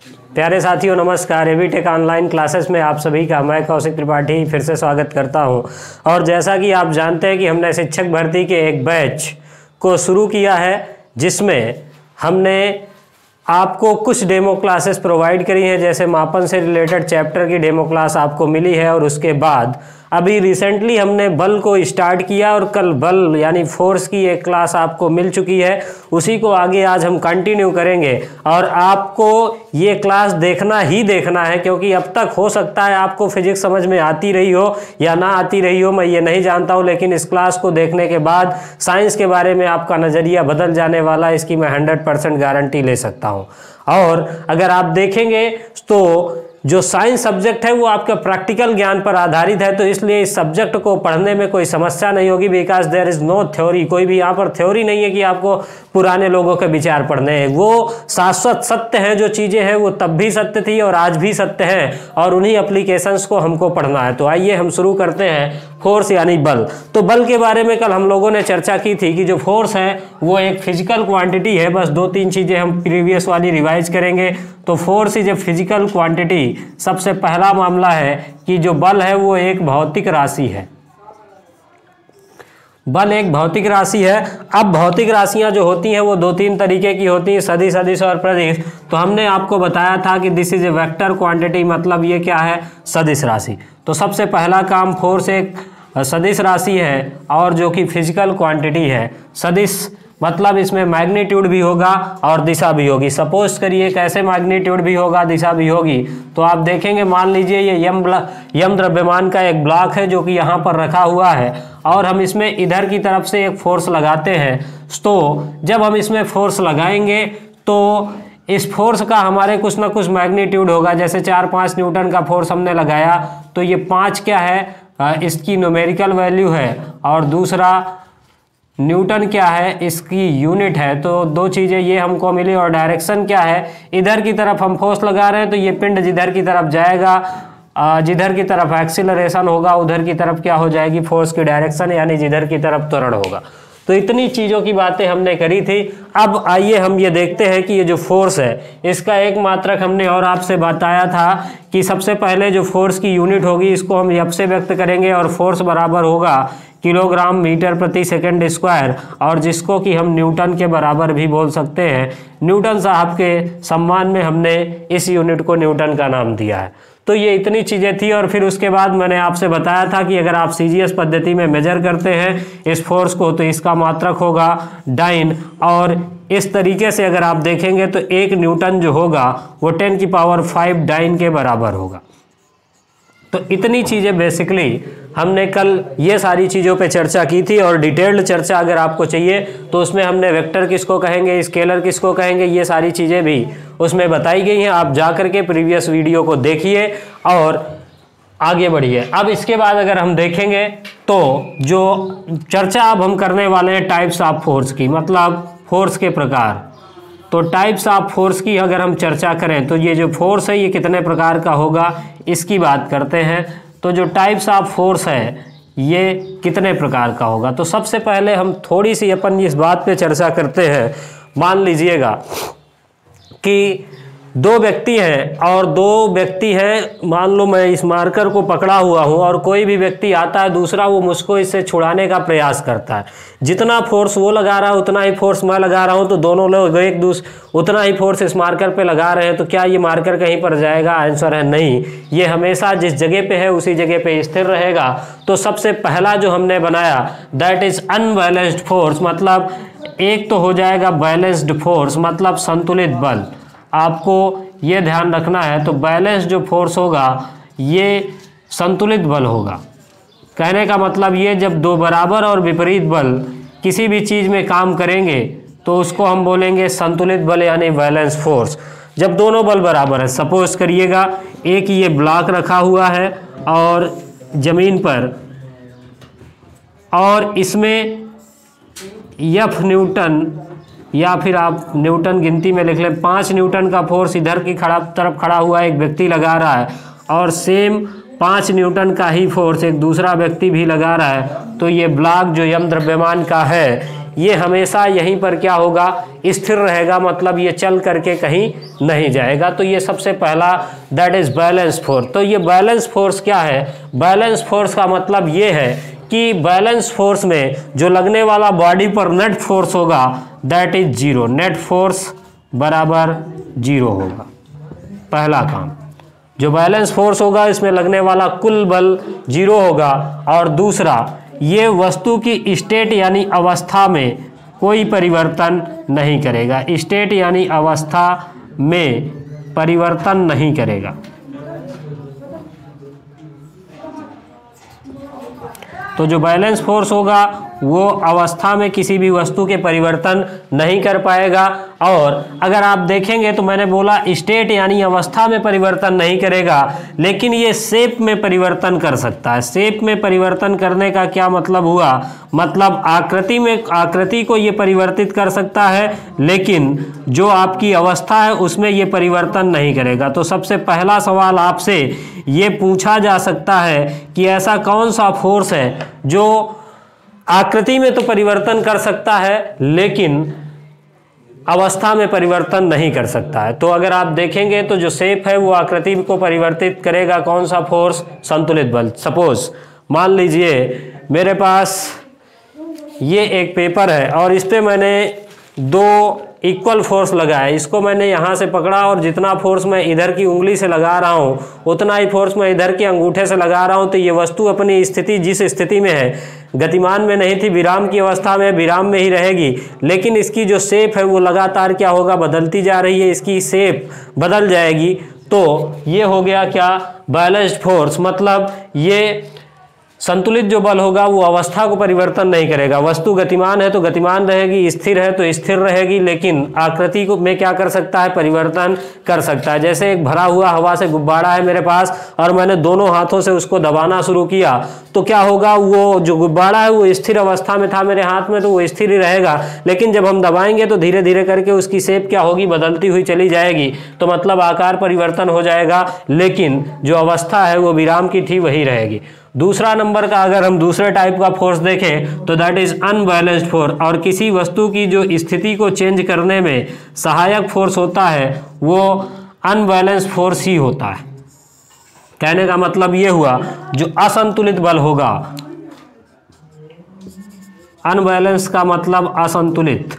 प्यारे साथियों नमस्कार। एवीटेक ऑनलाइन क्लासेस में आप सभी का मैं कौशिक त्रिपाठी फिर से स्वागत करता हूं। और जैसा कि आप जानते हैं कि हमने शिक्षक भर्ती के एक बैच को शुरू किया है जिसमें हमने आपको कुछ डेमो क्लासेस प्रोवाइड करी हैं, जैसे मापन से रिलेटेड चैप्टर की डेमो क्लास आपको मिली है। और उसके बाद अभी रिसेंटली हमने बल को स्टार्ट किया और कल बल यानी फोर्स की एक क्लास आपको मिल चुकी है। उसी को आगे आज हम कंटिन्यू करेंगे और आपको ये क्लास देखना ही देखना है, क्योंकि अब तक हो सकता है आपको फिजिक्स समझ में आती रही हो या ना आती रही हो, मैं ये नहीं जानता हूँ, लेकिन इस क्लास को देखने के बाद साइंस के बारे में आपका नज़रिया बदल जाने वाला है, इसकी मैं 100% गारंटी ले सकता हूँ। और अगर आप देखेंगे तो जो साइंस सब्जेक्ट है वो आपका प्रैक्टिकल ज्ञान पर आधारित है, तो इसलिए इस सब्जेक्ट को पढ़ने में कोई समस्या नहीं होगी, because there is no theory. कोई भी यहाँ पर थ्योरी नहीं है कि आपको पुराने लोगों के विचार पढ़ने हैं। वो शाश्वत सत्य हैं, जो चीज़ें हैं वो तब भी सत्य थी और आज भी सत्य हैं, और उन्हीं एप्लीकेशंस को हमको पढ़ना है। तो आइए हम शुरू करते हैं फोर्स यानी बल। तो बल के बारे में कल हम लोगों ने चर्चा की थी कि जो फोर्स है वो एक फिजिकल क्वांटिटी है। बस 2-3 चीज़ें हम प्रीवियस वाली रिवाइज करेंगे। तो force is a physical quantity. सबसे पहला मामला है कि जो बल है वो एक भौतिक राशि है। बल एक भौतिक राशि है। अब भौतिक राशियां जो होती हैं वो 2-3 तरीके की होती हैं, सदिश, अदिश और प्रदिश। तो हमने आपको बताया था कि this is a vector quantity, मतलब ये क्या है, सदिश राशि। तो सबसे पहला काम, फोर्स एक सदिश राशि है और जो कि फिजिकल क्वांटिटी है। सदिश मतलब इसमें मैग्नीट्यूड भी होगा और दिशा भी होगी। सपोज करिए कैसे मैग्नीट्यूड भी होगा, दिशा भी होगी। तो आप देखेंगे, मान लीजिए ये यम द्रव्यमान का एक ब्लॉक है जो कि यहाँ पर रखा हुआ है और हम इसमें इधर की तरफ से एक फोर्स लगाते हैं। तो जब हम इसमें फोर्स लगाएंगे तो इस फोर्स का हमारे कुछ ना कुछ मैग्नीट्यूड होगा। जैसे 4-5 न्यूटन का फोर्स हमने लगाया तो ये 5 क्या है, इसकी न्यूमेरिकल वैल्यू है, और दूसरा न्यूटन क्या है, इसकी यूनिट है। तो 2 चीज़ें ये हमको मिली। और डायरेक्शन क्या है, इधर की तरफ हम फोर्स लगा रहे हैं तो ये पिंड जिधर की तरफ जाएगा, जिधर की तरफ एक्सीलरेशन होगा उधर की तरफ क्या हो जाएगी, फोर्स की डायरेक्शन, यानी जिधर की तरफ त्वरण होगा। तो इतनी चीज़ों की बातें हमने करी थी। अब आइए हम ये देखते हैं कि ये जो फोर्स है इसका एक मात्रक हमने और आपसे बताया था कि सबसे पहले जो फोर्स की यूनिट होगी इसको हम एफ से व्यक्त करेंगे, और फोर्स बराबर होगा किलोग्राम मीटर प्रति सेकंड स्क्वायर, और जिसको कि हम न्यूटन के बराबर भी बोल सकते हैं। न्यूटन साहब के सम्मान में हमने इस यूनिट को न्यूटन का नाम दिया है। तो ये इतनी चीज़ें थी। और फिर उसके बाद मैंने आपसे बताया था कि अगर आप सीजीएस पद्धति में मेजर करते हैं इस फोर्स को तो इसका मात्रक होगा डाइन। और इस तरीके से अगर आप देखेंगे तो 1 न्यूटन जो होगा वो 10⁵ डाइन के बराबर होगा। तो इतनी चीज़ें बेसिकली हमने कल ये सारी चीज़ों पे चर्चा की थी। और डिटेल्ड चर्चा अगर आपको चाहिए तो उसमें हमने वेक्टर किसको कहेंगे, स्केलर किसको कहेंगे, ये सारी चीज़ें भी उसमें बताई गई हैं। आप जा कर के प्रीवियस वीडियो को देखिए और आगे बढ़िए। अब इसके बाद अगर हम देखेंगे तो जो चर्चा अब हम करने वाले हैं टाइप्स ऑफ फोर्स की, मतलब फोर्स के प्रकार। तो टाइप्स ऑफ फोर्स की अगर हम चर्चा करें तो ये जो फोर्स है ये कितने प्रकार का होगा, इसकी बात करते हैं। तो जो टाइप्स ऑफ फोर्स है ये कितने प्रकार का होगा, तो सबसे पहले हम थोड़ी सी अपन इस बात पे चर्चा करते हैं। मान लीजिएगा कि 2 व्यक्ति हैं और 2 व्यक्ति हैं, मान लो मैं इस मार्कर को पकड़ा हुआ हूं और कोई भी व्यक्ति आता है दूसरा, वो मुझको इससे छुड़ाने का प्रयास करता है। जितना फोर्स वो लगा रहा है उतना ही फोर्स मैं लगा रहा हूं, तो दोनों लोग एक दूसरे उतना ही फोर्स इस मार्कर पे लगा रहे हैं। तो क्या ये मार्कर कहीं पर जाएगा? आंसर है नहीं, ये हमेशा जिस जगह पे है उसी जगह पे स्थिर रहेगा। तो सबसे पहला जो हमने बनाया दैट इज अनबैलेंस्ड फोर्स, मतलब एक तो हो जाएगा बैलेंस्ड फोर्स, मतलब संतुलित बल। आपको ये ध्यान रखना है। तो बैलेंस जो फोर्स होगा ये संतुलित बल होगा। कहने का मतलब ये, जब 2 बराबर और विपरीत बल किसी भी चीज़ में काम करेंगे तो उसको हम बोलेंगे संतुलित बल यानी बैलेंस फोर्स। जब दोनों बल बराबर है, सपोज करिएगा एक ये ब्लॉक रखा हुआ है और ज़मीन पर, और इसमें F न्यूटन, या फिर आप न्यूटन गिनती में लिख लें, 5 न्यूटन का फोर्स इधर की तरफ खड़ा हुआ एक व्यक्ति लगा रहा है, और सेम 5 न्यूटन का ही फोर्स एक दूसरा व्यक्ति भी लगा रहा है। तो ये ब्लॉक जो यम द्रव्यमान का है ये हमेशा यहीं पर क्या होगा, स्थिर रहेगा, मतलब ये चल करके कहीं नहीं जाएगा। तो ये सबसे पहला दैट इज बैलेंस फोर्स। तो ये बैलेंस फोर्स क्या है, बैलेंस फोर्स का मतलब ये है कि बैलेंस फोर्स में जो लगने वाला बॉडी पर नेट फोर्स होगा that is zero, net force बराबर जीरो होगा। पहला काम, जो बैलेंस फोर्स होगा इसमें लगने वाला कुल बल जीरो होगा। और दूसरा, ये वस्तु की स्टेट यानी अवस्था में कोई परिवर्तन नहीं करेगा, स्टेट यानी अवस्था में परिवर्तन नहीं करेगा। तो जो बैलेंस फोर्स होगा वो अवस्था में किसी भी वस्तु के परिवर्तन नहीं कर पाएगा। और अगर आप देखेंगे तो मैंने बोला स्टेट यानी अवस्था में परिवर्तन नहीं करेगा, लेकिन ये शेप में परिवर्तन कर सकता है। शेप में परिवर्तन करने का क्या मतलब हुआ, मतलब आकृति में, आकृति को ये परिवर्तित कर सकता है, लेकिन जो आपकी अवस्था है उसमें ये परिवर्तन नहीं करेगा। तो सबसे पहला सवाल आपसे ये पूछा जा सकता है कि ऐसा कौन सा फोर्स है जो आकृति में तो परिवर्तन कर सकता है लेकिन अवस्था में परिवर्तन नहीं कर सकता है। तो अगर आप देखेंगे तो जो शेप है वो आकृति को परिवर्तित करेगा, कौन सा फोर्स, संतुलित बल। सपोज मान लीजिए मेरे पास ये एक पेपर है और इस पे मैंने दो इक्वल फोर्स लगाया, इसको मैंने यहाँ से पकड़ा और जितना फोर्स मैं इधर की उंगली से लगा रहा हूँ उतना ही फोर्स मैं इधर के अंगूठे से लगा रहा हूँ। तो ये वस्तु अपनी स्थिति, जिस स्थिति में है, गतिमान में नहीं थी, विराम की अवस्था में, विराम में ही रहेगी, लेकिन इसकी जो शेप है वो लगातार क्या होगा, बदलती जा रही है, इसकी शेप बदल जाएगी। तो ये हो गया क्या, बैलेंस्ड फोर्स। मतलब ये संतुलित जो बल होगा वो अवस्था को परिवर्तन नहीं करेगा। वस्तु गतिमान है तो गतिमान रहेगी, स्थिर है तो स्थिर रहेगी, लेकिन आकृति को में क्या कर सकता है, परिवर्तन कर सकता है। जैसे एक भरा हुआ हवा से गुब्बारा है मेरे पास और मैंने दोनों हाथों से उसको दबाना शुरू किया तो क्या होगा, वो जो गुब्बारा है वो स्थिर अवस्था में था मेरे हाथ में तो वो स्थिर ही रहेगा, लेकिन जब हम दबाएंगे तो धीरे धीरे करके उसकी शेप क्या होगी, बदलती हुई चली जाएगी। तो मतलब आकार परिवर्तन हो जाएगा, लेकिन जो अवस्था है वो विराम की थी वही रहेगी। दूसरा नंबर का अगर हम दूसरे टाइप का फोर्स देखें तो दैट इज अनबैलेंस्ड फोर्स। और किसी वस्तु की जो स्थिति को चेंज करने में सहायक फोर्स होता है वो अनबैलेंस्ड फोर्स ही होता है। कहने का मतलब ये हुआ, जो असंतुलित बल होगा, अनबैलेंस का मतलब असंतुलित,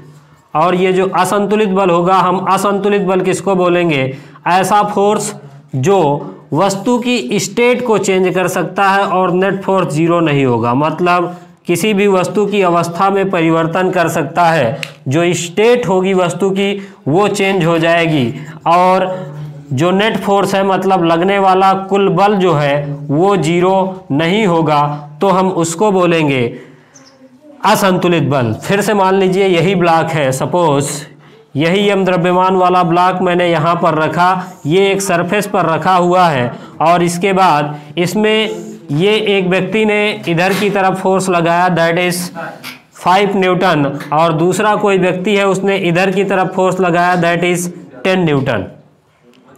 और ये जो असंतुलित बल होगा, हम असंतुलित बल किसको बोलेंगे, ऐसा फोर्स जो वस्तु की स्टेट को चेंज कर सकता है और नेट फोर्स जीरो नहीं होगा। मतलब किसी भी वस्तु की अवस्था में परिवर्तन कर सकता है, जो स्टेट होगी वस्तु की वो चेंज हो जाएगी, और जो नेट फोर्स है मतलब लगने वाला कुल बल जो है वो जीरो नहीं होगा, तो हम उसको बोलेंगे असंतुलित बल। फिर से मान लीजिए यही ब्लॉक है, सपोज यही यम द्रव्यमान वाला ब्लॉक मैंने यहाँ पर रखा, ये एक सरफेस पर रखा हुआ है, और इसके बाद इसमें ये एक व्यक्ति ने इधर की तरफ फोर्स लगाया दैट इज 5 न्यूटन, और दूसरा कोई व्यक्ति है उसने इधर की तरफ फोर्स लगाया दैट इज 10 न्यूटन।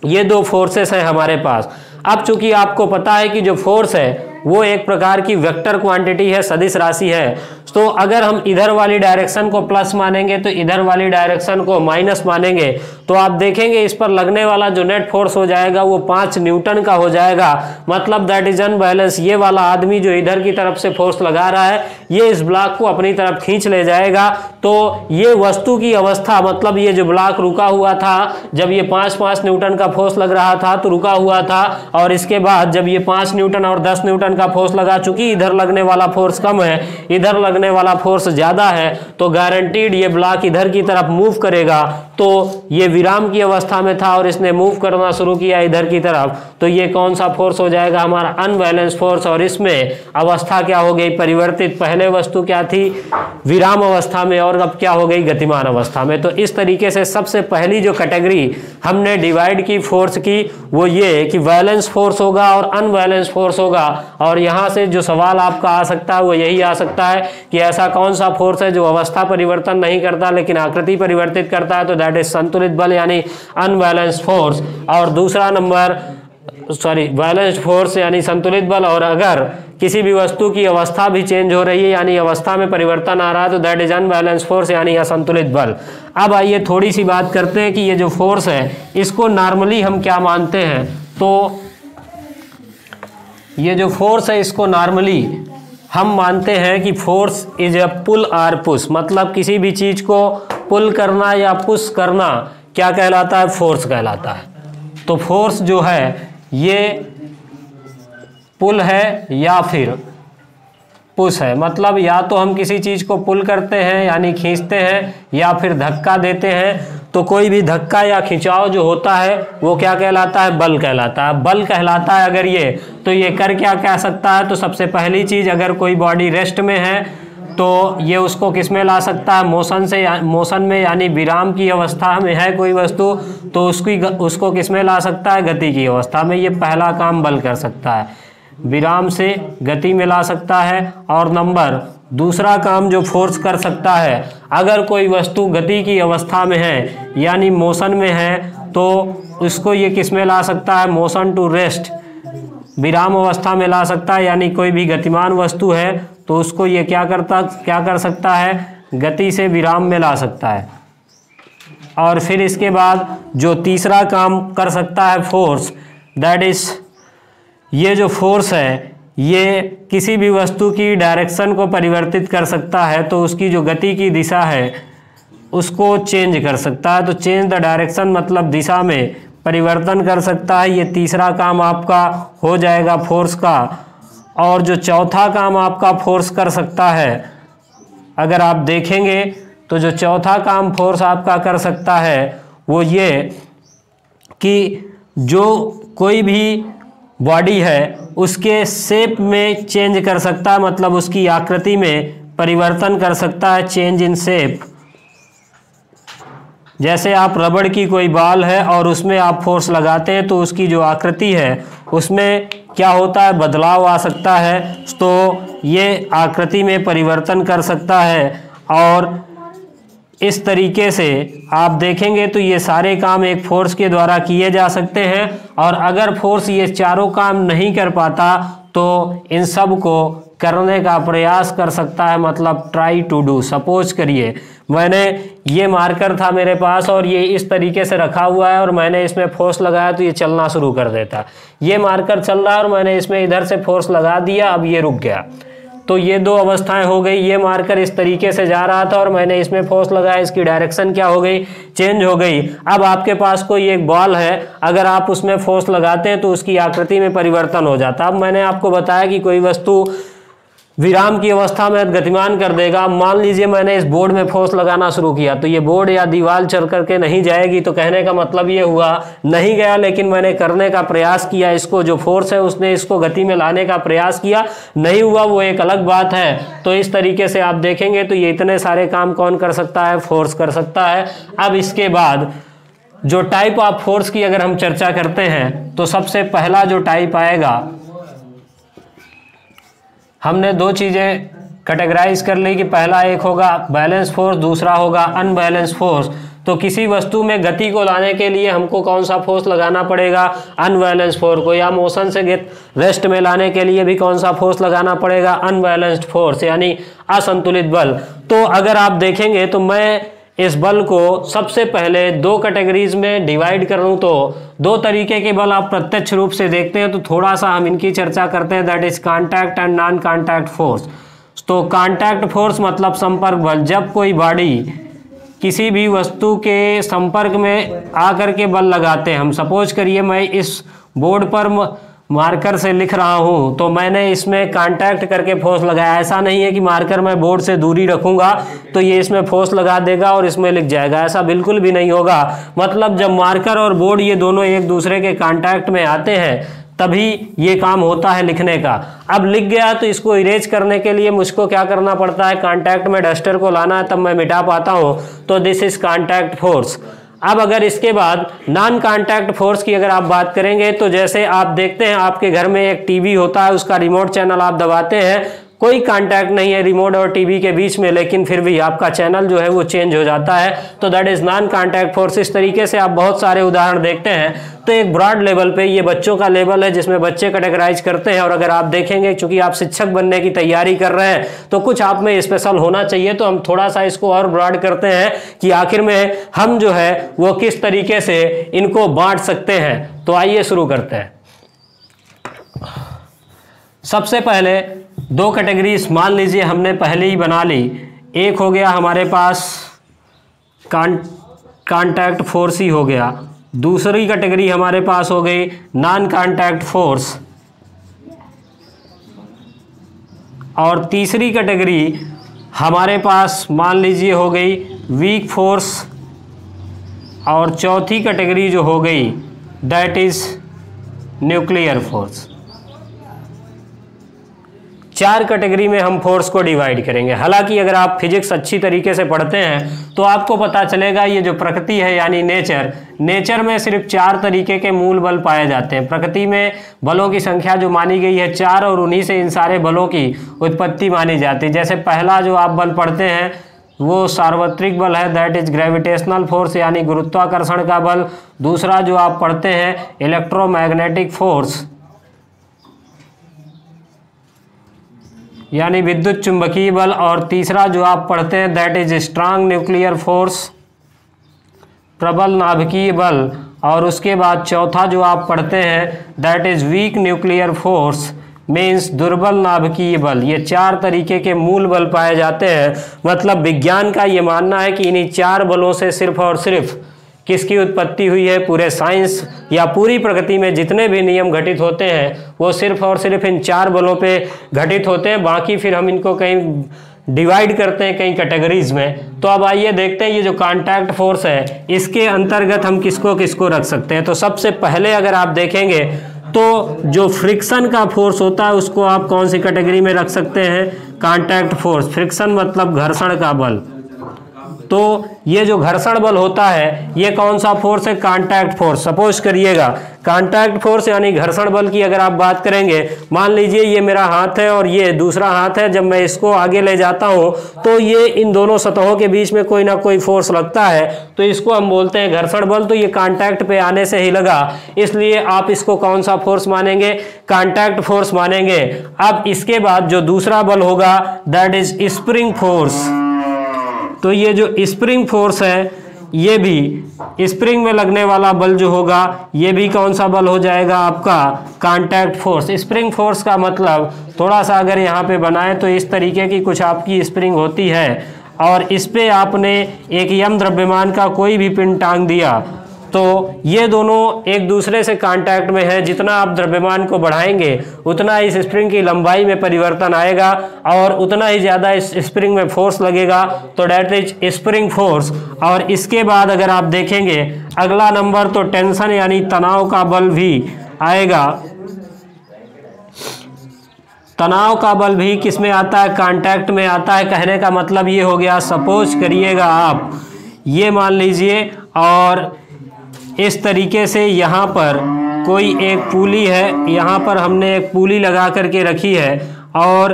ये दो फोर्सेस हैं हमारे पास। अब चूंकि आपको पता है कि जो फोर्स है वो एक प्रकार की वेक्टर क्वांटिटी है, सदिश राशि है, तो अगर हम इधर वाली डायरेक्शन को प्लस मानेंगे तो इधर वाली डायरेक्शन को माइनस मानेंगे, तो आप देखेंगे इस पर लगने वाला जो नेट फोर्स हो जाएगा वो 5 न्यूटन का हो जाएगा। मतलब दैट इज अनबैलेंस। ये वाला आदमी जो इधर की तरफ से फोर्स लगा रहा है ये इस ब्लॉक को अपनी तरफ खींच ले जाएगा। तो ये वस्तु की अवस्था, मतलब ये जो ब्लॉक रुका हुआ था, जब ये 5 न्यूटन का फोर्स लग रहा था तो रुका हुआ था, और इसके बाद जब ये 5 न्यूटन और 10 न्यूटन का फोर्स लगा, चूंकि इधर लगने वाला फोर्स कम है, इधर लगने वाला फोर्स ज्यादा है, तो गारंटीड ये ब्लॉक इधर की तरफ मूव करेगा। तो ये विराम की अवस्था में था और इसने मूव करना शुरू किया इधर की तरफ, तो ये कौन सा फोर्स हो जाएगा, हमारा अनबैलेंस फोर्स। और इसमें अवस्था क्या हो गई, परिवर्तित। पहले वस्तु क्या थी, विराम अवस्था में, और अब क्या हो गई, गतिमान अवस्था में। तो इस तरीके से सबसे पहली जो कैटेगरी हमने डिवाइड की फोर्स की वो ये कि बैलेंस फोर्स होगा और अनबैलेंस फोर्स होगा। और यहाँ से जो सवाल आपका आ सकता है वो यही आ सकता है कि ऐसा कौन सा फोर्स है जो अवस्था परिवर्तन नहीं करता लेकिन आकृति परिवर्तित करता है, तो दैट इज संतुलित बल यानी अनबैलेंस फोर्स। और दूसरा नंबर बैलेंस्ड फोर्स यानी संतुलित बल, और अगर किसी भी वस्तु की अवस्था भी चेंज हो रही है यानी अवस्था में परिवर्तन आ रहा है तो दैट इज अनबैलेंस्ड फोर्स यानी असंतुलित बल। अब आइए थोड़ी सी बात करते हैं कि ये जो फोर्स है इसको नॉर्मली हम क्या मानते हैं। तो ये जो फोर्स है इसको नॉर्मली हम मानते हैं कि force is a pull or push, मतलब किसी भी चीज को पुल करना या पुश करना क्या कहलाता है, फोर्स कहलाता है। तो फोर्स जो है ये पुल है या फिर पुश है, मतलब या तो हम किसी चीज को पुल करते हैं यानी खींचते हैं या फिर धक्का देते हैं। तो कोई भी धक्का या खिंचाव जो होता है वो क्या कहलाता है, बल कहलाता है। बल कहलाता है अगर ये, तो ये कर क्या कह सकता है, तो सबसे पहली चीज अगर कोई बॉडी रेस्ट में है तो ये उसको किस में ला सकता है, मोशन में यानी विराम की अवस्था में है कोई वस्तु तो उसको किस में ला सकता है, गति की अवस्था में। ये पहला काम बल कर सकता है, विराम से गति में ला सकता है। और नंबर दूसरा काम जो फोर्स कर सकता है, अगर कोई वस्तु गति की अवस्था में है यानी मोशन में है तो उसको ये किस में ला सकता है, मोशन टू रेस्ट, विराम अवस्था में ला सकता है। यानी कोई भी गतिमान वस्तु है तो उसको ये क्या कर सकता है, गति से विराम में ला सकता है। और फिर इसके बाद जो तीसरा काम कर सकता है फोर्स, दैट इज ये जो फोर्स है ये किसी भी वस्तु की डायरेक्शन को परिवर्तित कर सकता है, तो उसकी जो गति की दिशा है उसको चेंज कर सकता है। तो चेंज द डायरेक्शन मतलब दिशा में परिवर्तन कर सकता है। ये तीसरा काम आपका हो जाएगा फोर्स का। और जो चौथा काम आपका फोर्स कर सकता है, अगर आप देखेंगे तो जो चौथा काम फोर्स आपका कर सकता है वो ये कि जो कोई भी बॉडी है उसके शेप में चेंज कर सकता है, मतलब उसकी आकृति में परिवर्तन कर सकता है, चेंज इन शेप। जैसे आप रबड़ की कोई बॉल है और उसमें आप फोर्स लगाते हैं तो उसकी जो आकृति है उसमें क्या होता है, बदलाव आ सकता है। तो ये आकृति में परिवर्तन कर सकता है। और इस तरीके से आप देखेंगे तो ये सारे काम एक फोर्स के द्वारा किए जा सकते हैं। और अगर फोर्स ये चारों काम नहीं कर पाता तो इन सब को करने का प्रयास कर सकता है, मतलब ट्राई टू डू। सपोज करिए मैंने ये मार्कर था मेरे पास और ये इस तरीके से रखा हुआ है और मैंने इसमें फोर्स लगाया तो ये चलना शुरू कर देता। ये मार्कर चल रहा है और मैंने इसमें इधर से फोर्स लगा दिया, अब ये रुक गया। तो ये दो अवस्थाएं हो गई। ये मार्कर इस तरीके से जा रहा था और मैंने इसमें फोर्स लगाया, इसकी डायरेक्शन क्या हो गई, चेंज हो गई। अब आपके पास कोई एक बॉल है, अगर आप उसमें फोर्स लगाते हैं तो उसकी आकृति में परिवर्तन हो जाता। अब मैंने आपको बताया कि कोई वस्तु विराम की अवस्था में गतिमान कर देगा। मान लीजिए मैंने इस बोर्ड में फोर्स लगाना शुरू किया तो ये बोर्ड या दीवार चल करके नहीं जाएगी। तो कहने का मतलब ये हुआ नहीं गया, लेकिन मैंने करने का प्रयास किया, इसको जो फोर्स है उसने इसको गति में लाने का प्रयास किया, नहीं हुआ वो एक अलग बात है। तो इस तरीके से आप देखेंगे तो ये इतने सारे काम कौन कर सकता है, फोर्स कर सकता है। अब इसके बाद जो टाइप ऑफ फोर्स की अगर हम चर्चा करते हैं तो सबसे पहला जो टाइप आएगा, हमने दो चीज़ें कैटेगराइज कर ली कि पहला एक होगा बैलेंस फोर्स, दूसरा होगा अनबैलेंस फोर्स। तो किसी वस्तु में गति को लाने के लिए हमको कौन सा फोर्स लगाना पड़ेगा, अनबैलेंस फोर्स को। या मोशन से रेस्ट में लाने के लिए भी कौन सा फोर्स लगाना पड़ेगा, अनबैलेंस्ड फोर्स यानी असंतुलित बल। तो अगर आप देखेंगे तो मैं इस बल को सबसे पहले दो कैटेगरीज में डिवाइड करूं तो दो तरीके के बल आप प्रत्यक्ष रूप से देखते हैं, तो थोड़ा सा हम इनकी चर्चा करते हैं, that is contact and non contact force. तो कांटेक्ट फोर्स मतलब संपर्क बल, जब कोई बॉडी किसी भी वस्तु के संपर्क में आकर के बल लगाते हैं। हम सपोज करिए मैं इस बोर्ड पर मार्कर से लिख रहा हूं तो मैंने इसमें कांटेक्ट करके फोर्स लगाया। ऐसा नहीं है कि मार्कर मैं बोर्ड से दूरी रखूंगा तो ये इसमें फोर्स लगा देगा और इसमें लिख जाएगा, ऐसा बिल्कुल भी नहीं होगा। मतलब जब मार्कर और बोर्ड ये दोनों एक दूसरे के कांटेक्ट में आते हैं तभी ये काम होता है लिखने का। अब लिख गया तो इसको इरेज करने के लिए मुझको क्या करना पड़ता है, कांटेक्ट में डस्टर को लाना है, तब मैं मिटा पाता हूं। तो दिस इज कांटेक्ट फोर्स। अब अगर इसके बाद नॉन कांटेक्ट फोर्स की अगर आप बात करेंगे तो जैसे आप देखते हैं आपके घर में एक टीवी होता है, उसका रिमोट चैनल आप दबाते हैं कोई कांटेक्ट नहीं है रिमोट और टीवी के बीच में, लेकिन फिर भी आपका चैनल जो है वो चेंज हो जाता है, तो that is non contact force. इस तरीके से आप बहुत सारे उदाहरण देखते हैं। तो एक ब्रॉड लेवल पे ये बच्चों का लेवल है जिसमें बच्चे कैटेगराइज करते हैं। और अगर आप देखेंगे, चूंकि आप शिक्षक बनने की तैयारी कर रहे हैं तो कुछ आप में स्पेशल होना चाहिए, तो हम थोड़ा सा इसको और ब्रॉड करते हैं कि आखिर में हम जो है वो किस तरीके से इनको बांट सकते हैं। तो आइए शुरू करते हैं। सबसे पहले दो कैटेगरीज मान लीजिए हमने पहले ही बना ली। एक हो गया हमारे पास कांटेक्ट फोर्स ही हो गया, दूसरी कैटेगरी हमारे पास हो गई नॉन कांटेक्ट फोर्स, और तीसरी कैटेगरी हमारे पास मान लीजिए हो गई वीक फोर्स, और चौथी कैटेगरी जो हो गई that is nuclear force. 4 category में हम फोर्स को डिवाइड करेंगे। हालांकि अगर आप फिजिक्स अच्छी तरीके से पढ़ते हैं तो आपको पता चलेगा ये जो प्रकृति है यानी नेचर में सिर्फ 4 तरीके के मूल बल पाए जाते हैं। प्रकृति में बलों की संख्या जो मानी गई है 4, और उन्हीं से इन सारे बलों की उत्पत्ति मानी जाती है। जैसे पहला जो आप बल पढ़ते हैं वो सार्वत्रिक बल है, दैट इज ग्रेविटेशनल फोर्स यानी गुरुत्वाकर्षण का बल। दूसरा जो आप पढ़ते हैं इलेक्ट्रोमैग्नेटिक फोर्स यानी विद्युत चुंबकीय बल, और तीसरा जो आप पढ़ते हैं that is strong nuclear force, प्रबल नाभिकीय बल, और उसके बाद चौथा जो आप पढ़ते हैं that is weak nuclear force means दुर्बल नाभिकीय बल। ये 4 तरीके के मूल बल पाए जाते हैं। मतलब विज्ञान का ये मानना है कि इन्हीं 4 बलों से सिर्फ और सिर्फ किसकी उत्पत्ति हुई है। पूरे साइंस या पूरी प्रकृति में जितने भी नियम घटित होते हैं वो सिर्फ और सिर्फ इन 4 बलों पे घटित होते हैं। बाकी फिर हम इनको कहीं डिवाइड करते हैं कई कैटेगरीज में। तो अब आइए देखते हैं ये जो कांटेक्ट फोर्स है इसके अंतर्गत हम किसको किसको रख सकते हैं। तो सबसे पहले अगर आप देखेंगे तो जो फ्रिक्शन का फोर्स होता है उसको आप कौन सी कैटेगरी में रख सकते हैं, कांटेक्ट फोर्स। फ्रिक्शन मतलब घर्षण का बल। तो ये जो घर्षण बल होता है ये कौन सा फोर्स है, कांटेक्ट फोर्स। सपोज करिएगा कांटेक्ट फोर्स यानी घर्षण बल की अगर आप बात करेंगे, मान लीजिए ये मेरा हाथ है और ये दूसरा हाथ है, जब मैं इसको आगे ले जाता हूं तो ये इन दोनों सतहों के बीच में कोई ना कोई फोर्स लगता है, तो इसको हम बोलते हैं घर्षण बल। तो ये कांटेक्ट पे आने से ही लगा, इसलिए आप इसको कौन सा फोर्स मानेंगे, कांटेक्ट फोर्स मानेंगे। अब इसके बाद जो दूसरा बल होगा दैट इज स्प्रिंग फोर्स। तो ये जो स्प्रिंग फोर्स है ये भी स्प्रिंग में लगने वाला बल जो होगा ये भी कौन सा बल हो जाएगा, आपका कांटेक्ट फोर्स। स्प्रिंग फोर्स का मतलब थोड़ा सा अगर यहाँ पे बनाए तो इस तरीके की कुछ आपकी स्प्रिंग होती है और इस पे आपने एक यम द्रव्यमान का कोई भी पिंड टांग दिया, तो ये दोनों एक दूसरे से कांटेक्ट में है। जितना आप द्रव्यमान को बढ़ाएंगे उतना इस स्प्रिंग की लंबाई में परिवर्तन आएगा और उतना ही ज़्यादा इस स्प्रिंग में फोर्स लगेगा, तो डेट इज स्प्रिंग फोर्स। और इसके बाद अगर आप देखेंगे अगला नंबर तो टेंशन यानी तनाव का बल भी आएगा। तनाव का बल भी किस में आता है, कांटेक्ट में आता है। कहने का मतलब ये हो गया, सपोज करिएगा आप ये मान लीजिए और इस तरीके से यहाँ पर कोई एक पुली है, यहाँ पर हमने एक पुली लगा करके रखी है और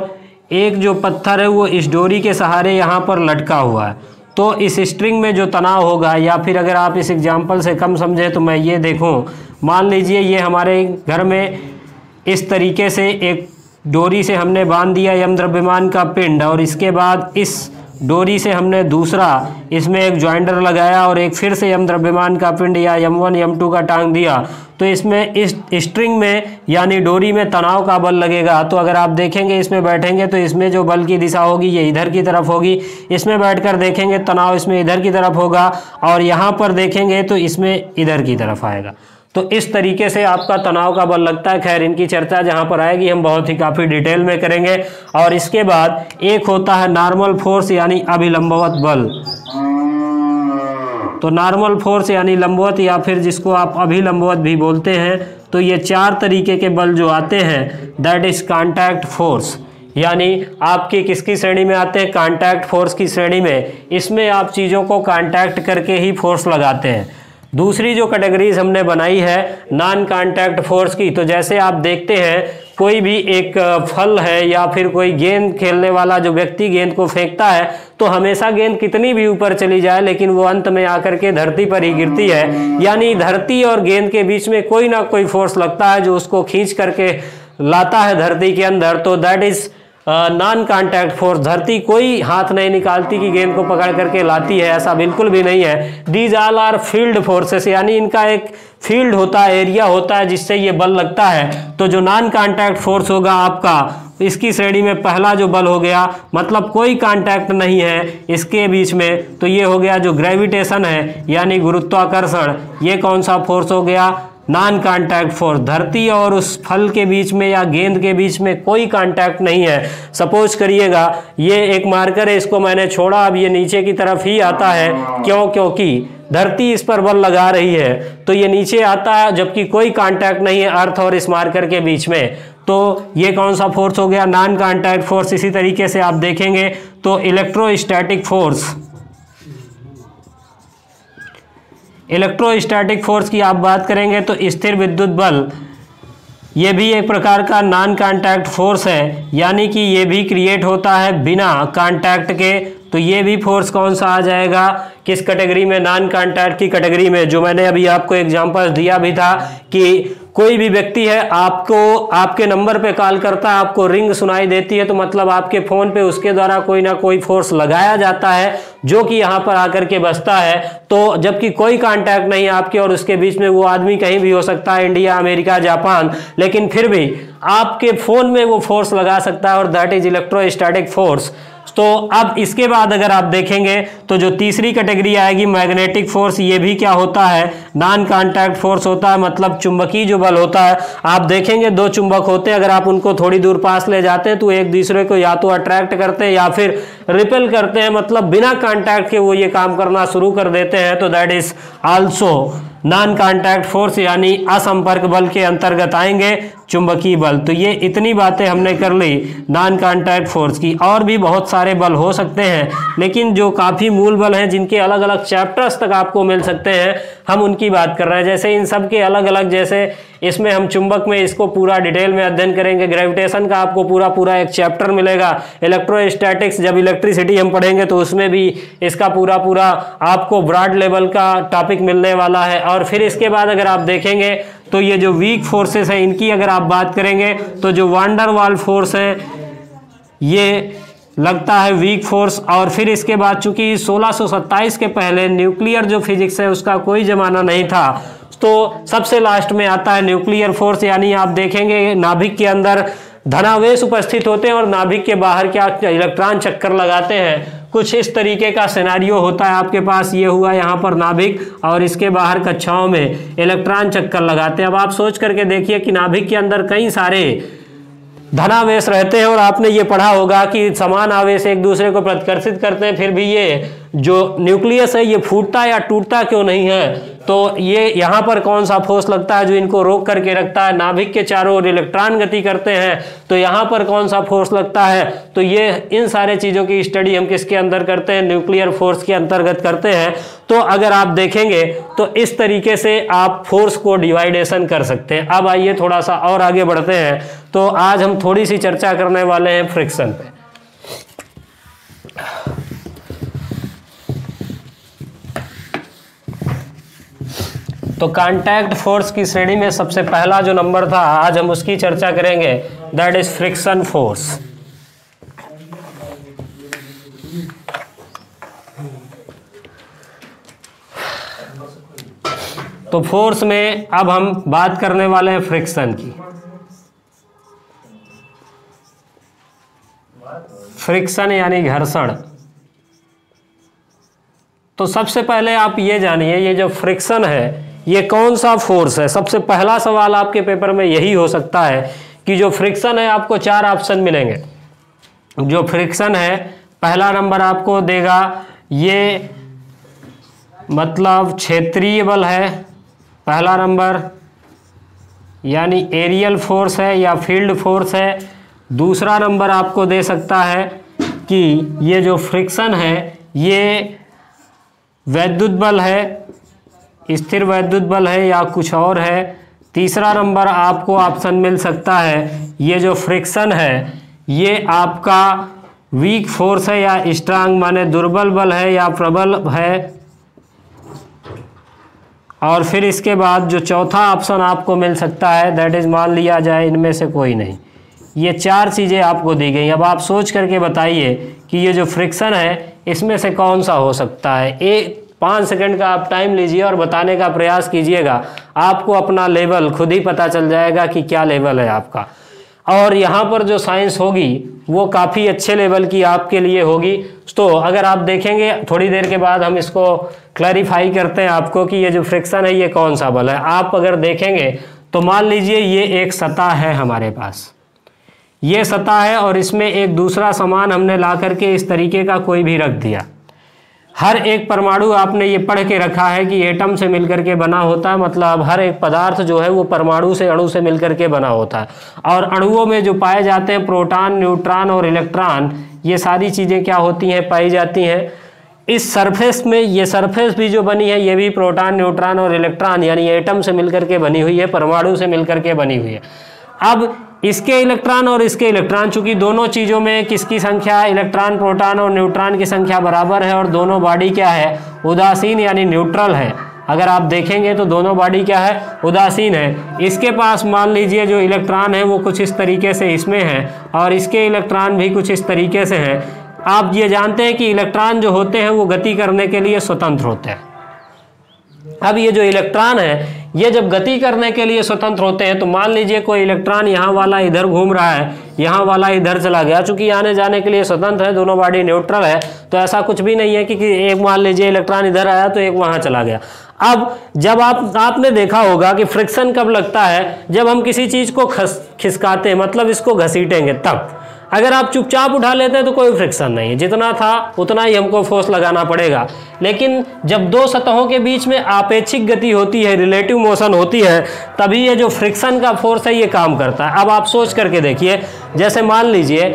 एक जो पत्थर है वो इस डोरी के सहारे यहाँ पर लटका हुआ है। तो इस स्ट्रिंग में जो तनाव होगा, या फिर अगर आप इस एग्जाम्पल से कम समझे तो मैं ये देखूँ, मान लीजिए ये हमारे घर में इस तरीके से एक डोरी से हमने बांध दिया यम द्रव्यमान का पिंड, और इसके बाद इस डोरी से हमने दूसरा इसमें एक जॉइंडर लगाया और एक फिर से यम द्रव्यमान का पिंड या यम1 यम2 का टांग दिया, तो इसमें इस स्ट्रिंग में यानी डोरी में तनाव का बल लगेगा। तो अगर आप देखेंगे इसमें बैठेंगे तो इसमें जो बल की दिशा होगी ये इधर की तरफ होगी, इसमें बैठकर देखेंगे तनाव इसमें इधर की तरफ होगा, और यहाँ पर देखेंगे तो इसमें इधर की तरफ आएगा। तो इस तरीके से आपका तनाव का बल लगता है। खैर इनकी चर्चा जहाँ पर आएगी हम बहुत ही काफ़ी डिटेल में करेंगे। और इसके बाद एक होता है नॉर्मल फोर्स यानी अभिलंबवत बल। तो नॉर्मल फोर्स यानी लंबवत या फिर जिसको आप अभिलंबवत भी बोलते हैं, तो ये 4 तरीके के बल जो आते हैं दैट इज कांटेक्ट फोर्स, यानी आपकी किसकी श्रेणी में आते हैं, कांटेक्ट फोर्स की श्रेणी में। इसमें आप चीज़ों को कांटेक्ट करके ही फोर्स लगाते हैं। दूसरी जो कैटेगरीज हमने बनाई है नॉन कांटेक्ट फोर्स की, तो जैसे आप देखते हैं कोई भी एक फल है या फिर कोई गेंद खेलने वाला जो व्यक्ति गेंद को फेंकता है तो हमेशा गेंद कितनी भी ऊपर चली जाए लेकिन वो अंत में आकर के धरती पर ही गिरती है। यानी धरती और गेंद के बीच में कोई ना कोई फोर्स लगता है जो उसको खींच करके लाता है धरती के अंदर। तो that is non contact force. धरती कोई हाथ नहीं निकालती कि गेंद को पकड़ करके लाती है, ऐसा बिल्कुल भी नहीं है। These all are field forces, यानी इनका एक फील्ड होता है, एरिया होता है जिससे ये बल लगता है। तो जो नॉन कांटेक्ट फोर्स होगा आपका, इसकी श्रेणी में पहला जो बल हो गया, मतलब कोई कांटेक्ट नहीं है इसके बीच में, तो ये हो गया जो ग्रेविटेशन है यानी गुरुत्वाकर्षण। ये कौन सा फोर्स हो गया? Non contact force. धरती और उस फल के बीच में या गेंद के बीच में कोई कांटेक्ट नहीं है। सपोज करिएगा ये एक मार्कर है, इसको मैंने छोड़ा, अब ये नीचे की तरफ ही आता है। क्यों? क्योंकि धरती इस पर बल लगा रही है तो ये नीचे आता है, जबकि कोई कांटेक्ट नहीं है अर्थ और इस मार्कर के बीच में। तो ये कौन सा फोर्स हो गया? Non contact force. इसी तरीके से आप देखेंगे तो इलेक्ट्रोस्टैटिक फोर्स, इलेक्ट्रोस्टैटिक फोर्स की आप बात करेंगे तो स्थिर विद्युत बल, ये भी एक प्रकार का नॉन कांटेक्ट फोर्स है, यानी कि ये भी क्रिएट होता है बिना कांटेक्ट के। तो ये भी फोर्स कौन सा आ जाएगा? किस कैटेगरी में? नॉन कांटेक्ट की कैटेगरी में। जो मैंने अभी आपको एग्जांपल दिया भी था कि कोई भी व्यक्ति है, आपको आपके नंबर पे कॉल करता है, आपको रिंग सुनाई देती है, तो मतलब आपके फोन पे उसके द्वारा कोई ना कोई फोर्स लगाया जाता है जो कि यहाँ पर आकर के बसता है। तो जबकि कोई कांटेक्ट नहीं है आपके और उसके बीच में, वो आदमी कहीं भी हो सकता है, इंडिया, अमेरिका, जापान, लेकिन फिर भी आपके फोन में वो फोर्स लगा सकता है और दैट इज इलेक्ट्रोस्टैटिक फोर्स। तो अब इसके बाद अगर आप देखेंगे तो जो तीसरी कैटेगरी आएगी मैग्नेटिक फोर्स, ये भी क्या होता है? नॉन कांटेक्ट फोर्स होता है, मतलब चुंबकीय जो बल होता है। आप देखेंगे दो चुंबक होते हैं, अगर आप उनको थोड़ी दूर पास ले जाते हैं तो एक दूसरे को या तो अट्रैक्ट करते हैं या फिर रिपेल करते हैं, मतलब बिना कांटेक्ट के वो ये काम करना शुरू कर देते हैं। तो that is also known contact force, यानी असंपर्क बल के अंतर्गत आएंगे चुंबकीय बल। तो ये इतनी बातें हमने कर ली नॉन कांटेक्ट फोर्स की। और भी बहुत सारे बल हो सकते हैं, लेकिन जो काफ़ी मूल बल हैं जिनके अलग अलग चैप्टर्स तक आपको मिल सकते हैं, हम उनकी बात कर रहे हैं। जैसे इन सब के अलग अलग, जैसे इसमें हम चुंबक में इसको पूरा डिटेल में अध्ययन करेंगे। ग्रेविटेशन का आपको पूरा पूरा एक चैप्टर मिलेगा। इलेक्ट्रोस्टैटिक्स, जब इलेक्ट्रिसिटी हम पढ़ेंगे तो उसमें भी इसका पूरा पूरा आपको ब्रॉड लेवल का टॉपिक मिलने वाला है। और फिर इसके बाद अगर आप देखेंगे तो ये जो वीक फोर्सेस है, इनकी अगर आप बात करेंगे तो जो वान डेर वाल्स फोर्स है ये लगता है वीक फोर्स। और फिर इसके बाद चूंकि 1627 के पहले न्यूक्लियर जो फिजिक्स है उसका कोई जमाना नहीं था, तो सबसे लास्ट में आता है न्यूक्लियर फोर्स। यानी आप देखेंगे नाभिक के अंदर धनावेश उपस्थित होते हैं और नाभिक के बाहर क्या इलेक्ट्रॉन चक्कर लगाते हैं। कुछ इस तरीके का सिनेरियो होता है आपके पास। ये हुआ यहाँ पर नाभिक और इसके बाहर कक्षाओं में इलेक्ट्रॉन चक्कर लगाते हैं। अब आप सोच करके देखिए कि नाभिक के अंदर कई सारे धनावेश रहते हैं और आपने ये पढ़ा होगा कि समान आवेश एक दूसरे को प्रतिकर्षित करते हैं, फिर भी ये जो न्यूक्लियस है ये फूटता या टूटता क्यों नहीं है? तो ये यहाँ पर कौन सा फोर्स लगता है जो इनको रोक करके रखता है? नाभिक के चारों ओर इलेक्ट्रॉन गति करते हैं, तो यहाँ पर कौन सा फोर्स लगता है? तो ये इन सारे चीज़ों की स्टडी हम किसके अंदर करते हैं? न्यूक्लियर फोर्स के अंतर्गत करते हैं। तो अगर आप देखेंगे तो इस तरीके से आप फोर्स को डिवाइडेशन कर सकते हैं। अब आइए थोड़ा सा और आगे बढ़ते हैं। तो आज हम थोड़ी सी चर्चा करने वाले हैं फ्रिक्शन पे। तो कांटेक्ट फोर्स की श्रेणी में सबसे पहला जो नंबर था, आज हम उसकी चर्चा करेंगे, दैट इज फ्रिक्शन फोर्स। तो फोर्स में अब हम बात करने वाले हैं फ्रिक्शन की। फ्रिक्शन यानी घर्षण। तो सबसे पहले आप ये जानिए, ये जो फ्रिक्शन है ये कौन सा फोर्स है? सबसे पहला सवाल आपके पेपर में यही हो सकता है कि जो फ्रिक्शन है, आपको 4 ऑप्शन मिलेंगे। जो फ्रिक्शन है पहला नंबर आपको देगा, ये मतलब क्षेत्रीय बल है पहला नंबर, यानी एरियल फोर्स है या फील्ड फोर्स है। दूसरा नंबर आपको दे सकता है कि ये जो फ्रिक्शन है ये वैद्युत बल है, स्थिर वैद्युत बल है या कुछ और है। तीसरा नंबर आपको ऑप्शन मिल सकता है, ये जो फ्रिक्शन है ये आपका वीक फोर्स है या स्ट्रांग माने दुर्बल बल है या प्रबल है। और फिर इसके बाद जो चौथा ऑप्शन आपको मिल सकता है दैट इज मान लिया जाए इनमें से कोई नहीं। ये 4 चीज़ें आपको दी गई। अब आप सोच करके बताइए कि ये जो फ्रिक्शन है इसमें से कौन सा हो सकता है। 5 सेकंड का आप टाइम लीजिए और बताने का प्रयास कीजिएगा, आपको अपना लेवल खुद ही पता चल जाएगा कि क्या लेवल है आपका। और यहाँ पर जो साइंस होगी वो काफ़ी अच्छे लेवल की आपके लिए होगी। तो अगर आप देखेंगे थोड़ी देर के बाद हम इसको क्लैरिफाई करते हैं आपको कि ये जो फ्रिक्शन है ये कौन सा बल है। आप अगर देखेंगे तो मान लीजिए ये एक सतह है हमारे पास, ये सतह है और इसमें एक दूसरा सामान हमने ला करके इस तरीके का कोई भी रख दिया। हर एक परमाणु आपने ये पढ़ के रखा है कि एटम से मिलकर के बना होता है, मतलब हर एक पदार्थ जो है वो परमाणु से अणु से मिलकर के बना होता है। और अणुओं में जो पाए जाते हैं प्रोटॉन, न्यूट्रॉन और इलेक्ट्रॉन, ये सारी चीज़ें क्या होती हैं, पाई जाती हैं इस सरफेस में। ये सरफेस भी जो बनी है ये भी प्रोटॉन, न्यूट्रॉन और इलेक्ट्रॉन यानी एटम से मिलकर के बनी हुई है, परमाणु से मिलकर के बनी हुई है। अब इसके इलेक्ट्रॉन और इसके इलेक्ट्रॉन, चूंकि दोनों चीज़ों में किसकी संख्या, इलेक्ट्रॉन, प्रोटॉन और न्यूट्रॉन की संख्या बराबर है और दोनों बॉडी क्या है, उदासीन यानी न्यूट्रल है। अगर आप देखेंगे तो दोनों बॉडी क्या है, उदासीन है। इसके पास मान लीजिए जो इलेक्ट्रॉन है वो कुछ इस तरीके से इसमें है और इसके इलेक्ट्रॉन भी कुछ इस तरीके से हैं। आप ये जानते हैं कि इलेक्ट्रॉन जो होते हैं वो गति करने के लिए स्वतंत्र होते हैं। अब ये जो इलेक्ट्रॉन है ये जब गति करने के लिए स्वतंत्र होते हैं तो मान लीजिए कोई इलेक्ट्रॉन यहाँ वाला इधर घूम रहा है, यहाँ वाला इधर चला गया। चूंकि आने जाने के लिए स्वतंत्र है, दोनों बॉडी न्यूट्रल है, तो ऐसा कुछ भी नहीं है कि एक मान लीजिए इलेक्ट्रॉन इधर आया तो एक वहाँ चला गया। अब जब आपने देखा होगा कि फ्रिक्शन कब लगता है, जब हम किसी चीज़ को खिसकाते हैं, मतलब इसको घसीटेंगे तब। अगर आप चुपचाप उठा लेते हैं तो कोई फ्रिक्शन नहीं है, जितना था उतना ही हमको फोर्स लगाना पड़ेगा। लेकिन जब दो सतहों के बीच में आपेक्षिक गति होती है, रिलेटिव मोशन होती है, तभी ये जो फ्रिक्शन का फोर्स है ये काम करता है। अब आप सोच करके देखिए, जैसे मान लीजिए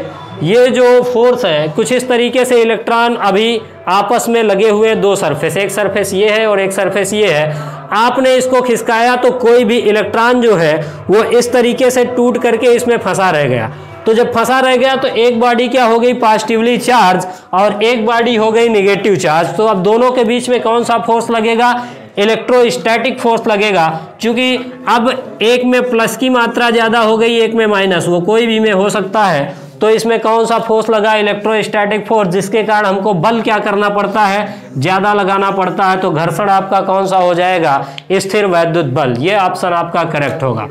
ये जो फोर्स है कुछ इस तरीके से, इलेक्ट्रॉन अभी आपस में लगे हुए दो सरफेस, एक सरफेस ये है और एक सरफेस ये है। आपने इसको खिसकाया तो कोई भी इलेक्ट्रॉन जो है वो इस तरीके से टूट करके इसमें फंसा रह गया। तो जब फंसा रह गया तो एक बॉडी क्या हो गई, पॉजिटिवली चार्ज, और एक बॉडी हो गई नेगेटिव चार्ज। तो अब दोनों के बीच में कौन सा फोर्स लगेगा, इलेक्ट्रोस्टैटिक फोर्स लगेगा। क्योंकि अब एक में प्लस की मात्रा ज़्यादा हो गई, एक में माइनस, वो कोई भी में हो सकता है। तो इसमें कौन सा फोर्स लगा, इलेक्ट्रोस्टैटिक फोर्स, जिसके कारण हमको बल क्या करना पड़ता है, ज़्यादा लगाना पड़ता है। तो घर्षण आपका कौन सा हो जाएगा, स्थिर वैद्युत बल। ये ऑप्शन आपका करेक्ट होगा।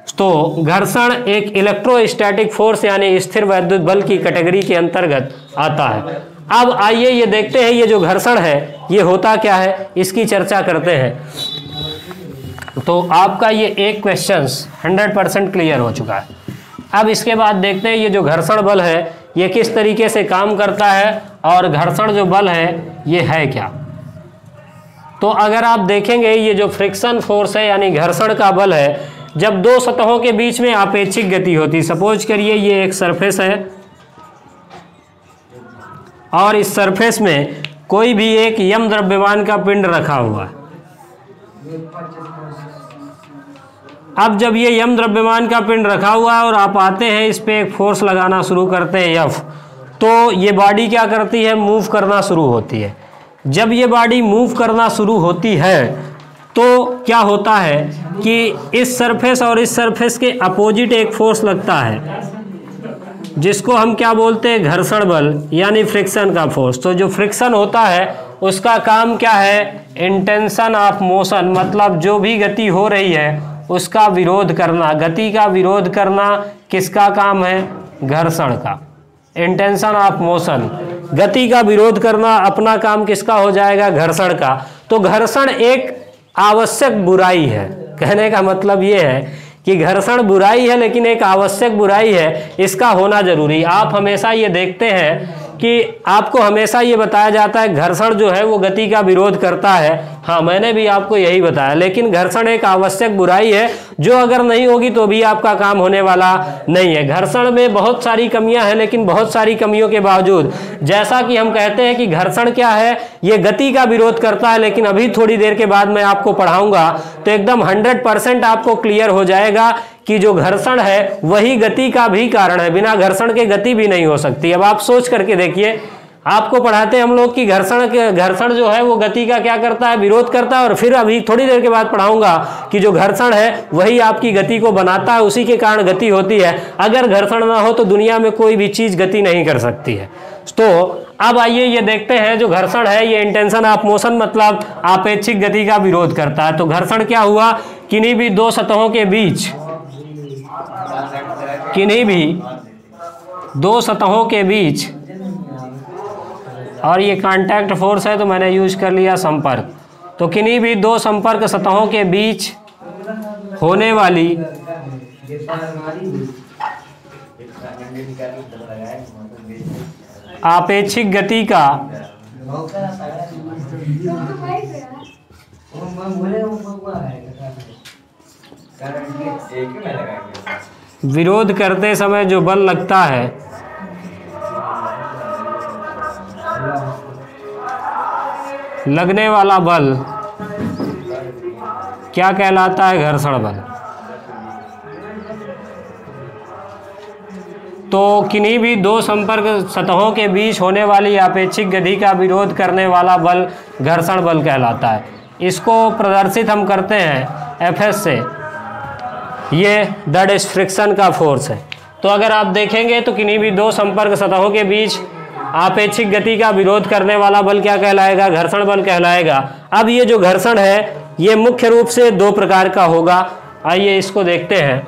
तो घर्षण एक इलेक्ट्रोस्टैटिक फोर्स यानी स्थिर वैद्युत बल की कैटेगरी के अंतर्गत आता है। अब आइए ये देखते हैं ये जो घर्षण है ये होता क्या है, इसकी चर्चा करते हैं। तो आपका ये एक क्वेश्चन 100% क्लियर हो चुका है। अब इसके बाद देखते हैं ये जो घर्षण बल है ये किस तरीके से काम करता है और घर्षण जो बल है ये है क्या। तो अगर आप देखेंगे ये जो फ्रिक्शन फोर्स है यानी घर्षण का बल है, जब दो सतहों के बीच में आपेक्षिक गति होती, सपोज करिए ये एक सरफेस है और इस सरफेस में कोई भी एक यम द्रव्यमान का पिंड रखा हुआ है। अब जब ये यम द्रव्यमान का पिंड रखा हुआ है और आप आते हैं इस पे एक फोर्स लगाना शुरू करते हैं F, तो ये बॉडी क्या करती है, मूव करना शुरू होती है। जब ये बॉडी मूव करना शुरू होती है तो क्या होता है कि इस सरफेस और इस सरफेस के अपोजिट एक फोर्स लगता है जिसको हम क्या बोलते हैं, घर्षण बल यानी फ्रिक्शन का फोर्स। तो जो फ्रिक्शन होता है उसका काम क्या है, इंटेंशन ऑफ मोशन, मतलब जो भी गति हो रही है उसका विरोध करना। गति का विरोध करना किसका काम है, घर्षण का। इंटेंशन ऑफ मोशन, गति का विरोध करना अपना काम किसका हो जाएगा, घर्षण का। तो घर्षण एक आवश्यक बुराई है, कहने का मतलब ये है कि घर्षण बुराई है लेकिन एक आवश्यक बुराई है, इसका होना जरूरी। आप हमेशा ये देखते हैं कि आपको हमेशा ये बताया जाता है घर्षण जो है वो गति का विरोध करता है। हाँ, मैंने भी आपको यही बताया, लेकिन घर्षण एक आवश्यक बुराई है जो अगर नहीं होगी तो भी आपका काम होने वाला नहीं है। घर्षण में बहुत सारी कमियां हैं, लेकिन बहुत सारी कमियों के बावजूद, जैसा कि हम कहते हैं कि घर्षण क्या है, ये गति का विरोध करता है, लेकिन अभी थोड़ी देर के बाद मैं आपको पढ़ाऊंगा तो एकदम 100% आपको क्लियर हो जाएगा कि जो घर्षण है वही गति का भी कारण है। बिना घर्षण के गति भी नहीं हो सकती। अब आप सोच करके देखिए, आपको पढ़ाते हैं हम लोग कि घर्षण जो है वो गति का क्या करता है, विरोध करता है, और फिर अभी थोड़ी देर के बाद पढ़ाऊंगा कि जो घर्षण है वही आपकी गति को बनाता है, उसी के कारण गति होती है। अगर घर्षण ना हो तो दुनिया में कोई भी चीज गति नहीं कर सकती है। तो अब आइए ये देखते हैं, जो घर्षण है ये इंटेंशन ऑफ मोशन मतलब आपेक्षिक गति का विरोध करता है। तो घर्षण क्या हुआ, किन्हीं भी दो सतहों के बीच, किन्हीं भी दो सतहों के बीच, और ये कांटेक्ट फोर्स है तो मैंने यूज कर लिया संपर्क। तो किन्हीं भी दो संपर्क सतहों के बीच होने वाली आपेक्षिक गति का विरोध करते समय जो बल लगता है लगने वाला बल क्या कहलाता है, घर्षण बल। तो किन्हीं भी दो संपर्क सतहों के बीच होने वाली आपेक्षिक गति का विरोध करने वाला बल घर्षण बल कहलाता है। इसको प्रदर्शित हम करते हैं Fs से, ये दैट इज फ्रिक्शन का फोर्स है। तो अगर आप देखेंगे तो किन्हीं भी दो संपर्क सतहों के बीच आपेक्षिक गति का विरोध करने वाला बल क्या कहलाएगा, घर्षण बल कहलाएगा। अब ये जो घर्षण है ये मुख्य रूप से दो प्रकार का होगा। आइए इसको देखते हैं।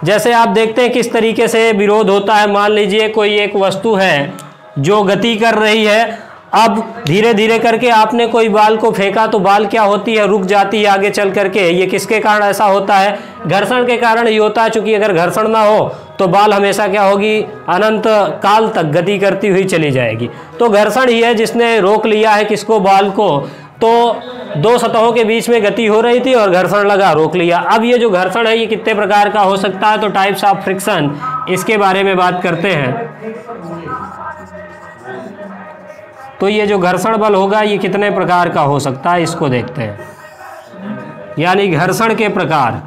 जैसे आप देखते हैं किस तरीके से विरोध होता है। मान लीजिए कोई एक वस्तु है जो गति कर रही है, अब धीरे धीरे करके आपने कोई बाल को फेंका तो बाल क्या होती है, रुक जाती है आगे चल करके। ये किसके कारण ऐसा होता है, घर्षण के कारण ही होता है। चूंकि अगर घर्षण ना हो तो बाल हमेशा क्या होगी, अनंत काल तक गति करती हुई चली जाएगी। तो घर्षण ही है जिसने रोक लिया है किसको, बाल को। तो दो सतहों के बीच में गति हो रही थी और घर्षण लगा, रोक लिया। अब ये जो घर्षण है ये कितने प्रकार का हो सकता है, तो टाइप्स ऑफ फ्रिक्शन, इसके बारे में बात करते हैं। तो ये जो घर्षण बल होगा ये कितने प्रकार का हो सकता है, इसको देखते हैं। यानी घर्षण के प्रकार।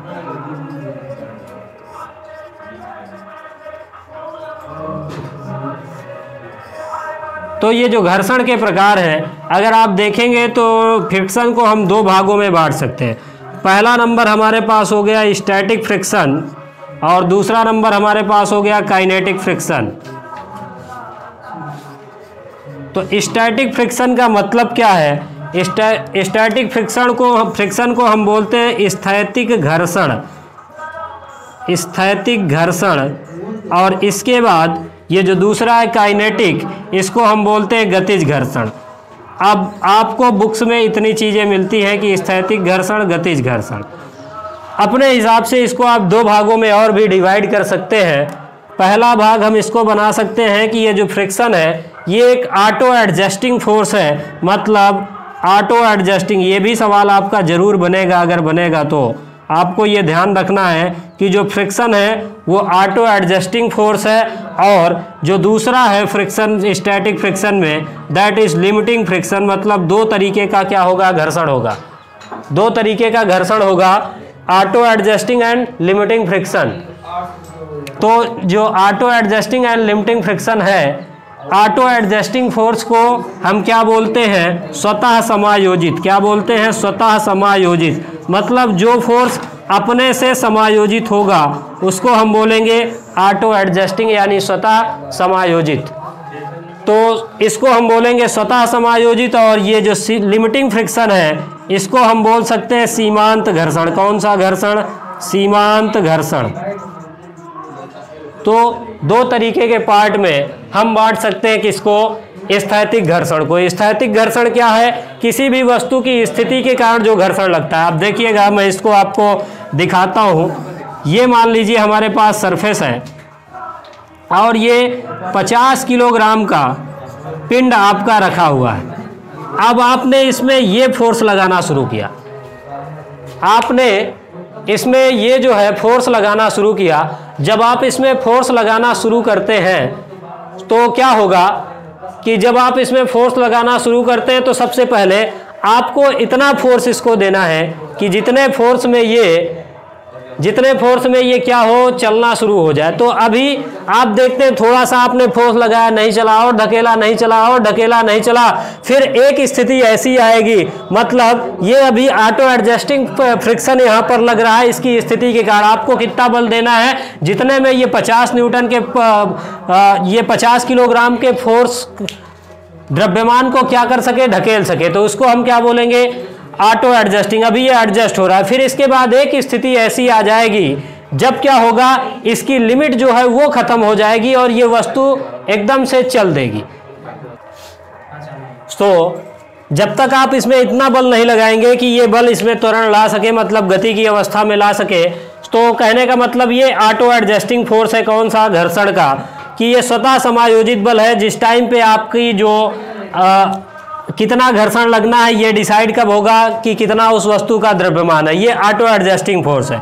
तो ये जो घर्षण के प्रकार है, अगर आप देखेंगे तो फ्रिक्शन को हम दो भागों में बांट सकते हैं। पहला नंबर हमारे पास हो गया स्टैटिक फ्रिक्शन और दूसरा नंबर हमारे पास हो गया काइनेटिक फ्रिक्शन। तो स्टैटिक फ्रिक्शन का मतलब क्या है, स्टैटिक फ्रिक्शन को हम बोलते हैं स्थैतिक घर्षण, स्थैतिक घर्षण। और इसके बाद ये जो दूसरा है काइनेटिक, इसको हम बोलते हैं गतिज घर्षण। अब आपको बुक्स में इतनी चीज़ें मिलती हैं कि स्थैतिक घर्षण, गतिज घर्षण। अपने हिसाब से इसको आप दो भागों में और भी डिवाइड कर सकते हैं। पहला भाग हम इसको बना सकते हैं कि ये जो फ्रिक्शन है ये एक ऑटो एडजस्टिंग फोर्स है, मतलब ऑटो एडजस्टिंग। ये भी सवाल आपका जरूर बनेगा, अगर बनेगा तो आपको ये ध्यान रखना है कि जो फ्रिक्शन है वो ऑटो एडजस्टिंग फोर्स है, और जो दूसरा है फ्रिक्शन स्टैटिक फ्रिक्शन में, दैट इज लिमिटिंग फ्रिक्शन। मतलब दो तरीके का क्या होगा, घर्षण होगा। दो तरीके का घर्षण होगा, auto adjusting and limiting friction. तो जो auto adjusting and limiting friction है, ऑटो एडजस्टिंग फोर्स को हम क्या बोलते हैं, स्वतः समायोजित। क्या बोलते हैं, स्वतः समायोजित। मतलब जो फोर्स अपने से समायोजित होगा उसको हम बोलेंगे ऑटो एडजस्टिंग, यानी स्वतः समायोजित। तो इसको हम बोलेंगे स्वतः समायोजित। और ये जो लिमिटिंग फ्रिक्शन है इसको हम बोल सकते हैं सीमांत घर्षण। कौन सा घर्षण, सीमांत घर्षण। तो दो तरीके के पार्ट में हम बांट सकते हैं किसको, स्थैतिक घर्षण को। स्थैतिक घर्षण क्या है, किसी भी वस्तु की स्थिति के कारण जो घर्षण लगता है। अब देखिएगा मैं इसको आपको दिखाता हूँ। ये मान लीजिए हमारे पास सरफेस है, और ये 50 किलोग्राम का पिंड आपका रखा हुआ है। अब आपने इसमें ये फोर्स लगाना शुरू किया, आपने इसमें ये जो है फोर्स लगाना शुरू किया। जब आप इसमें फोर्स लगाना शुरू करते हैं तो क्या होगा कि जब आप इसमें फोर्स लगाना शुरू करते हैं तो सबसे पहले आपको इतना फोर्स इसको देना है कि जितने फोर्स में ये क्या हो, चलना शुरू हो जाए। तो अभी आप देखते हैं थोड़ा सा आपने फोर्स लगाया, नहीं चला, और ढकेला, नहीं चला, और ढकेला, नहीं चला। फिर एक स्थिति ऐसी आएगी, मतलब ये अभी ऑटो एडजस्टिंग फ्रिक्शन यहाँ पर लग रहा है। इसकी स्थिति के कारण आपको कितना बल देना है, जितने में ये 50 न्यूटन के ये 50 किलोग्राम के फोर्स द्रव्यमान को क्या कर सके, ढकेल सके। तो उसको हम क्या बोलेंगे, ऑटो एडजस्टिंग। अभी ये एडजस्ट हो रहा है। फिर इसके बाद एक स्थिति ऐसी आ जाएगी जब क्या होगा, इसकी लिमिट जो है वो खत्म हो जाएगी और ये वस्तु एकदम से चल देगी। तो जब तक आप इसमें इतना बल नहीं लगाएंगे कि ये बल इसमें त्वरण ला सके, मतलब गति की अवस्था में ला सके, तो कहने का मतलब ये ऑटो एडजस्टिंग फोर्स है। कौन सा, घर्षण का, कि ये स्वतः समायोजित बल है। जिस टाइम पे आपकी जो कितना घर्षण लगना है ये डिसाइड कब होगा कि कितना उस वस्तु का द्रव्यमान है, ये ऑटो एडजस्टिंग फोर्स है।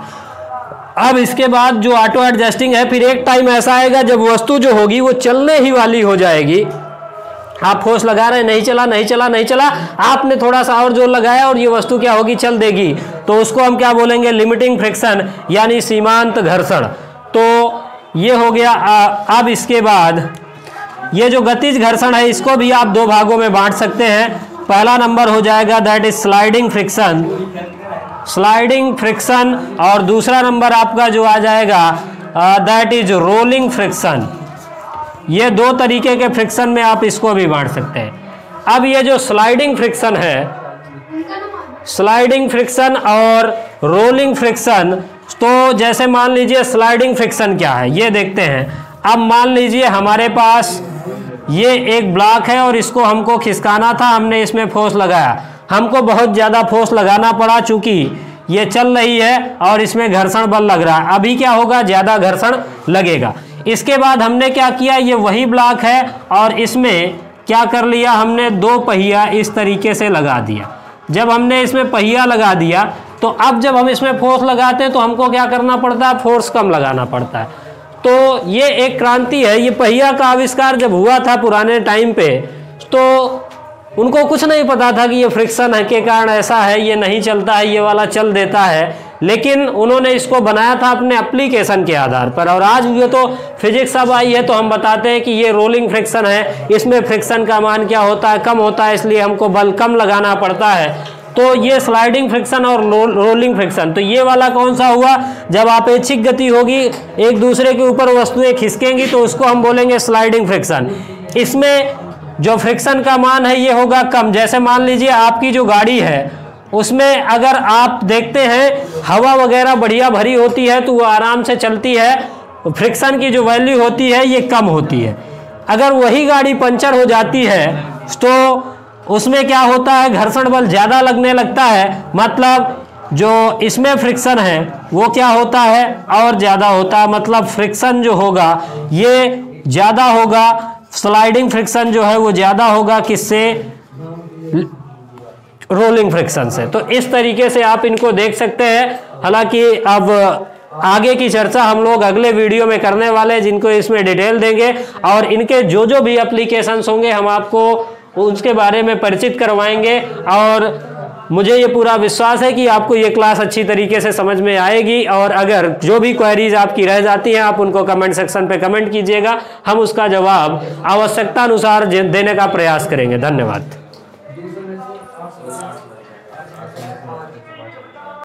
अब इसके बाद जो ऑटो एडजस्टिंग है, फिर एक टाइम ऐसा आएगा जब वस्तु जो होगी वो चलने ही वाली हो जाएगी। आप फोर्स लगा रहे हैं, नहीं चला, नहीं चला, नहीं चला, आपने थोड़ा सा और जोर लगाया और ये वस्तु क्या होगी, चल देगी। तो उसको हम क्या बोलेंगे, लिमिटिंग फ्रिक्शन, यानी सीमांत घर्षण। तो ये हो गया। अब इसके बाद ये जो गतिज घर्षण है इसको भी आप दो भागों में बांट सकते हैं। पहला नंबर हो जाएगा दैट इज स्लाइडिंग फ्रिक्शन, और दूसरा नंबर आपका जो आ जाएगा दैट इज रोलिंग फ्रिक्शन। ये दो तरीके के फ्रिक्शन में आप इसको भी बांट सकते हैं। अब ये जो स्लाइडिंग फ्रिक्शन है, स्लाइडिंग फ्रिक्शन और रोलिंग फ्रिक्शन, तो जैसे मान लीजिए स्लाइडिंग फ्रिक्शन क्या है ये देखते हैं। अब मान लीजिए हमारे पास ये एक ब्लॉक है और इसको हमको खिसकाना था, हमने इसमें फोर्स लगाया, हमको बहुत ज़्यादा फोर्स लगाना पड़ा चूंकि ये चल रही है और इसमें घर्षण बल लग रहा है। अभी क्या होगा, ज़्यादा घर्षण लगेगा। इसके बाद हमने क्या किया, ये वही ब्लॉक है और इसमें क्या कर लिया, हमने दो पहिया इस तरीके से लगा दिया। जब हमने इसमें पहिया लगा दिया तो अब जब हम इसमें फोर्स लगाते हैं तो हमको क्या करना पड़ता है, फोर्स कम लगाना पड़ता है। तो ये एक क्रांति है। ये पहिया का आविष्कार जब हुआ था पुराने टाइम पे, तो उनको कुछ नहीं पता था कि ये फ्रिक्शन है के कारण ऐसा है, ये नहीं चलता है, ये वाला चल देता है। लेकिन उन्होंने इसको बनाया था अपने एप्लीकेशन के आधार पर। और आज ये तो फिजिक्स अब आई है तो हम बताते हैं कि ये रोलिंग फ्रिक्शन है, इसमें फ्रिक्शन का मान क्या होता है, कम होता है, इसलिए हमको बल कम लगाना पड़ता है। तो ये स्लाइडिंग फ्रिक्शन और रोलिंग फ्रिक्शन। तो ये वाला कौन सा हुआ, जब अपेक्षिक गति होगी, एक दूसरे के ऊपर वस्तुएं खिसकेंगी, तो उसको हम बोलेंगे स्लाइडिंग फ्रिक्शन। इसमें जो फ्रिक्शन का मान है ये होगा कम। जैसे मान लीजिए आपकी जो गाड़ी है उसमें अगर आप देखते हैं हवा वगैरह बढ़िया भरी होती है तो वो आराम से चलती है, फ्रिक्शन की जो वैल्यू होती है ये कम होती है। अगर वही गाड़ी पंचर हो जाती है तो उसमें क्या होता है, घर्षण बल ज़्यादा लगने लगता है, मतलब जो इसमें फ्रिक्शन है वो क्या होता है, और ज़्यादा होता है। मतलब फ्रिक्शन जो होगा ये ज़्यादा होगा, स्लाइडिंग फ्रिक्शन जो है वो ज़्यादा होगा किससे, रोलिंग फ्रिक्शन से। तो इस तरीके से आप इनको देख सकते हैं। हालांकि अब आगे की चर्चा हम लोग अगले वीडियो में करने वाले हैं, जिनको इसमें डिटेल देंगे और इनके जो जो भी एप्लीकेशंस होंगे हम आपको उसके बारे में परिचित करवाएंगे। और मुझे ये पूरा विश्वास है कि आपको ये क्लास अच्छी तरीके से समझ में आएगी। और अगर जो भी क्वेरीज आपकी रह जाती हैं आप उनको कमेंट सेक्शन पे कमेंट कीजिएगा, हम उसका जवाब आवश्यकता अनुसार देने का प्रयास करेंगे। धन्यवाद।